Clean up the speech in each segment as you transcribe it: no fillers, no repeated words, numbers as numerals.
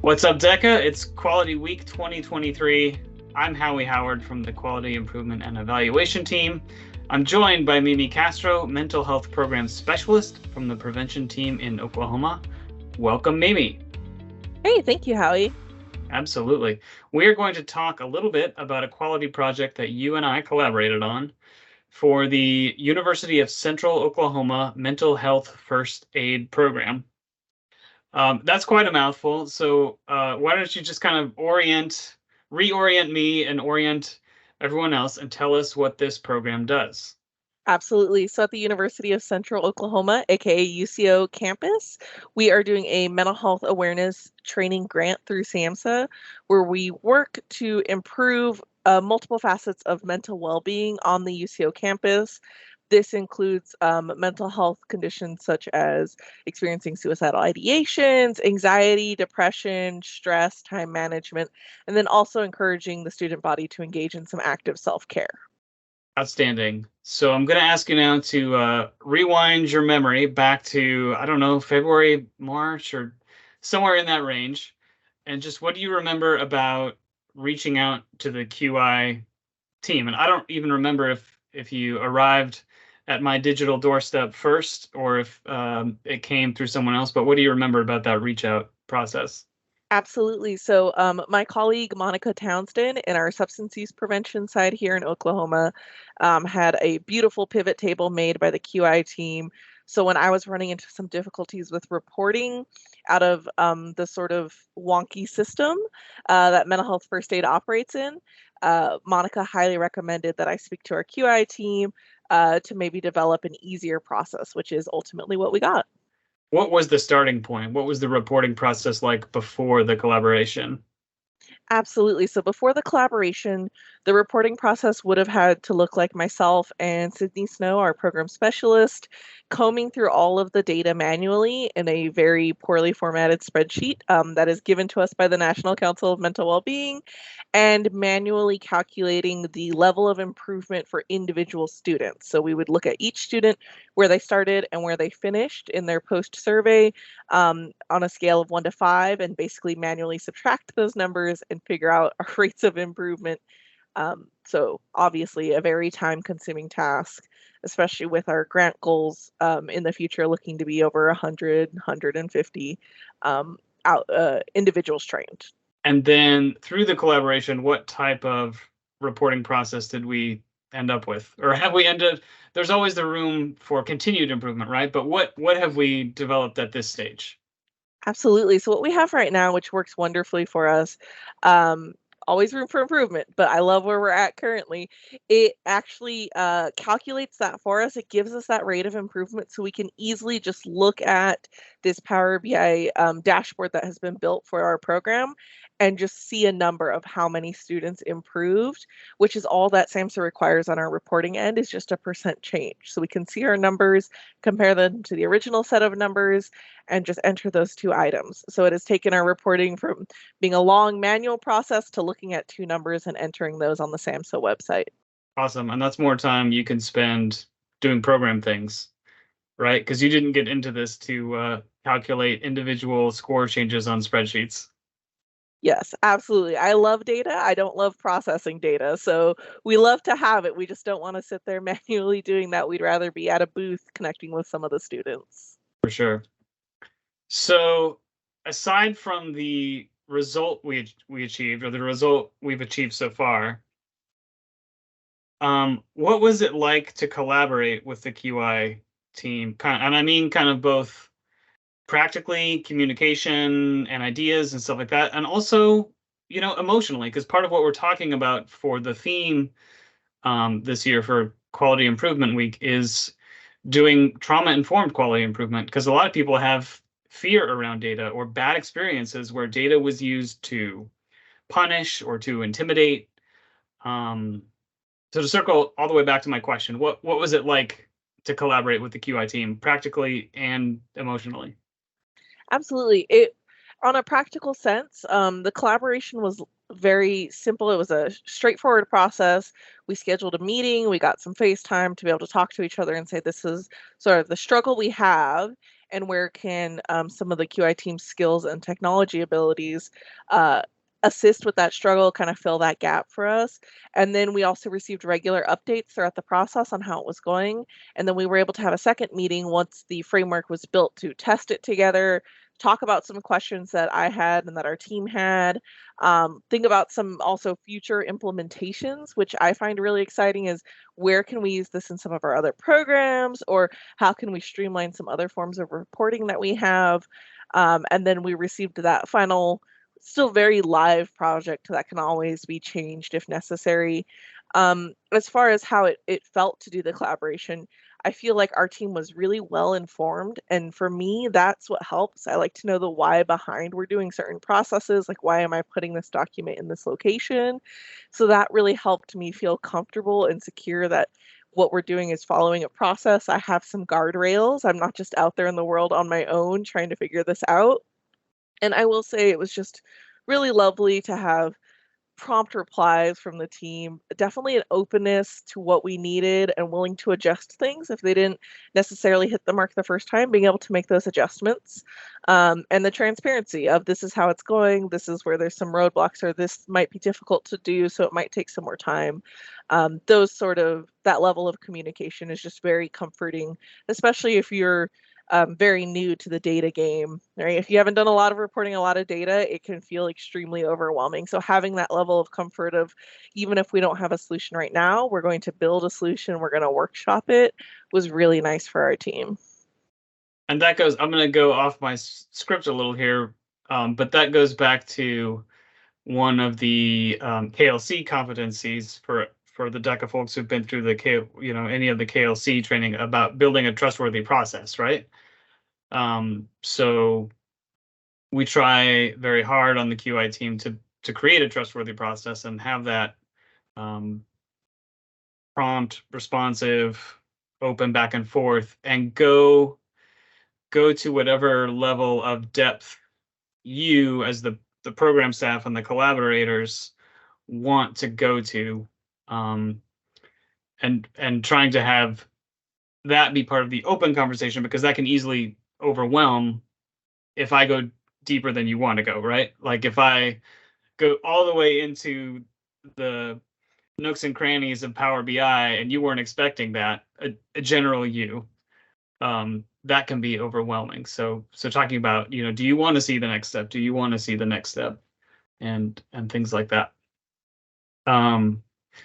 What's up, DECA? It's Quality Week 2023. I'm Howie Howard from the Quality Improvement and Evaluation team. I'm joined by Mimi Castro, Mental Health Program Specialist from the Prevention team in Oklahoma. Welcome, Mimi. Hey, thank you, Howie. Absolutely. We are going to talk a little bit about a quality project that you and I collaborated on for the University of Central Oklahoma Mental Health First Aid Program. That's quite a mouthful. So why don't you just kind of reorient me and orient everyone else and tell us what this program does. Absolutely. So at the University of Central Oklahoma, aka UCO campus, we are doing a mental health awareness training grant through SAMHSA, where we work to improve multiple facets of mental well-being on the UCO campus. This includes mental health conditions such as experiencing suicidal ideations, anxiety, depression, stress, time management, and then also encouraging the student body to engage in some active self-care. Outstanding. So I'm going to ask you now to rewind your memory back to, I don't know, February, March, or somewhere in that range. And just what do you remember about reaching out to the QI team? And I don't even remember if you arrived at my digital doorstep first or if it came through someone else. But what do you remember about that reach out process? Absolutely. So, my colleague Monica Townsend in our substance use prevention side here in Oklahoma had a beautiful pivot table made by the QI team. So, when I was running into some difficulties with reporting out of the sort of wonky system that mental health first aid operates in, Monica highly recommended that I speak to our QI team to maybe develop an easier process, which is ultimately what we got. What was the starting point? What was the reporting process like before the collaboration? Absolutely. So before the collaboration, the reporting process would have had to look like myself and Sydney Snow, our program specialist, combing through all of the data manually in a very poorly formatted spreadsheet that is given to us by the National Council of Mental Wellbeing, and manually calculating the level of improvement for individual students. So we would look at each student, where they started and where they finished in their post survey on a scale of 1 to 5, and basically manually subtract those numbers and figure out our rates of improvement. So obviously a very time consuming task, especially with our grant goals in the future looking to be over 100, 150 individuals trained. And then through the collaboration, what type of reporting process did we end up with? Or have we ended, there's always the room for continued improvement, right? But what have we developed at this stage? Absolutely. So what we have right now, which works wonderfully for us, always room for improvement, but I love where we're at currently. It actually calculates that for us. It gives us that rate of improvement so we can easily just look at this Power BI dashboard that has been built for our program and just see a number of how many students improved, which is all that SAMHSA requires on our reporting end, is just a percent change. So we can see our numbers, compare them to the original set of numbers, and just enter those two items. So it has taken our reporting from being a long manual process to looking at two numbers and entering those on the SAMHSA website. Awesome. And that's more time you can spend doing program things, right? Because you didn't get into this to calculate individual score changes on spreadsheets. Yes, absolutely. I love data. I don't love processing data. So we love to have it. We just don't want to sit there manually doing that. We'd rather be at a booth connecting with some of the students. For sure. So aside from the result we achieved, or the result we've achieved so far, what was it like to collaborate with the QI team? And I mean kind of both practically, communication and ideas and stuff like that, and also, emotionally, because part of what we're talking about for the theme this year for Quality Improvement Week is doing trauma-informed quality improvement, because a lot of people have fear around data or bad experiences where data was used to punish or to intimidate. So to circle all the way back to my question, what was it like to collaborate with the QI team practically and emotionally? Absolutely. It on a practical sense, the collaboration was very simple. It was a straightforward process. We scheduled a meeting, we got some FaceTime to be able to talk to each other and say, this is sort of the struggle we have, and where can some of the QI team's skills and technology abilities assist with that struggle, kind of fill that gap for us. And then we also received regular updates throughout the process on how it was going. And then we were able to have a second meeting once the framework was built to test it together, talk about some questions that I had and that our team had, think about some also future implementations, which I find really exciting, is where can we use this in some of our other programs, or how can we streamline some other forms of reporting that we have. And then we received that final, still very live project that can always be changed if necessary. As far as how it felt to do the collaboration, I feel like our team was really well informed. And for me, that's what helps. I like to know the why behind we're doing certain processes, like why am I putting this document in this location? So that really helped me feel comfortable and secure that what we're doing is following a process. I have some guardrails. I'm not just out there in the world on my own trying to figure this out. And I will say it was just really lovely to have prompt replies from the team, definitely an openness to what we needed and willing to adjust things if they didn't necessarily hit the mark the first time, being able to make those adjustments, and the transparency of this is how it's going, this is where there's some roadblocks, or this might be difficult to do, so it might take some more time. That level of communication is just very comforting, especially if you're very new to the data game, right? If you haven't done a lot of reporting, a lot of data, it can feel extremely overwhelming. So having that level of comfort of, even if we don't have a solution right now, we're going to build a solution, we're going to workshop it, was really nice for our team. And that goes, I'm going to go off my script a little here, but that goes back to one of the KLC competencies for the deck of folks who've been through the any of the KLC training about building a trustworthy process, right? So we try very hard on the QI team to create a trustworthy process and have that prompt, responsive, open back and forth, and go to whatever level of depth you as the program staff and the collaborators want to go to. And trying to have that be part of the open conversation, because that can easily overwhelm if I go deeper than you want to go, right? Like if I go all the way into the nooks and crannies of Power BI and you weren't expecting that, a general you, that can be overwhelming. So talking about, do you want to see the next step? Do you want to see the next step? And things like that.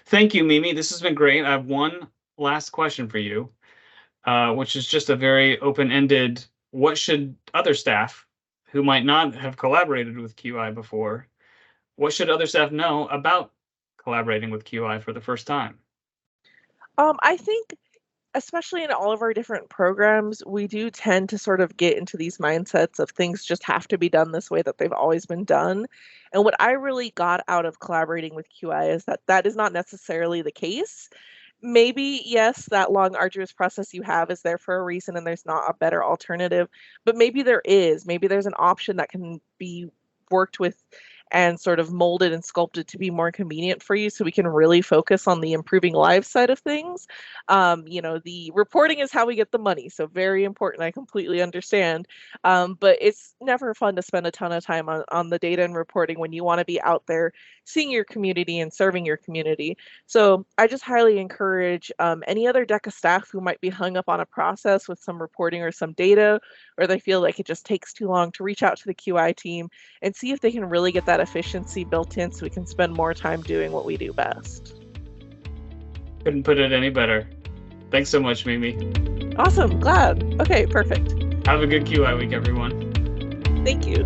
Thank you, Mimi. This has been great. I have one last question for you, which is just a very open-ended, what should other staff who might not have collaborated with QI before, what should other staff know about collaborating with QI for the first time? I think, especially in all of our different programs, we do tend to sort of get into these mindsets of things just have to be done this way that they've always been done. And what I really got out of collaborating with QI is that is not necessarily the case. Maybe, yes, that long, arduous process you have is there for a reason and there's not a better alternative, but maybe there is. Maybe there's an option that can be worked with and sort of molded and sculpted to be more convenient for you, so we can really focus on the improving lives side of things. The reporting is how we get the money, so very important. I completely understand, but it's never fun to spend a ton of time on the data and reporting when you want to be out there seeing your community and serving your community. So I just highly encourage any other DECA staff who might be hung up on a process with some reporting or some data, or they feel like it just takes too long, to reach out to the QI team and see if they can really get that efficiency built in so we can spend more time doing what we do best. Couldn't put it any better. Thanks so much, Mimi. Awesome, glad. Okay, perfect. Have a good QI week, everyone. Thank you.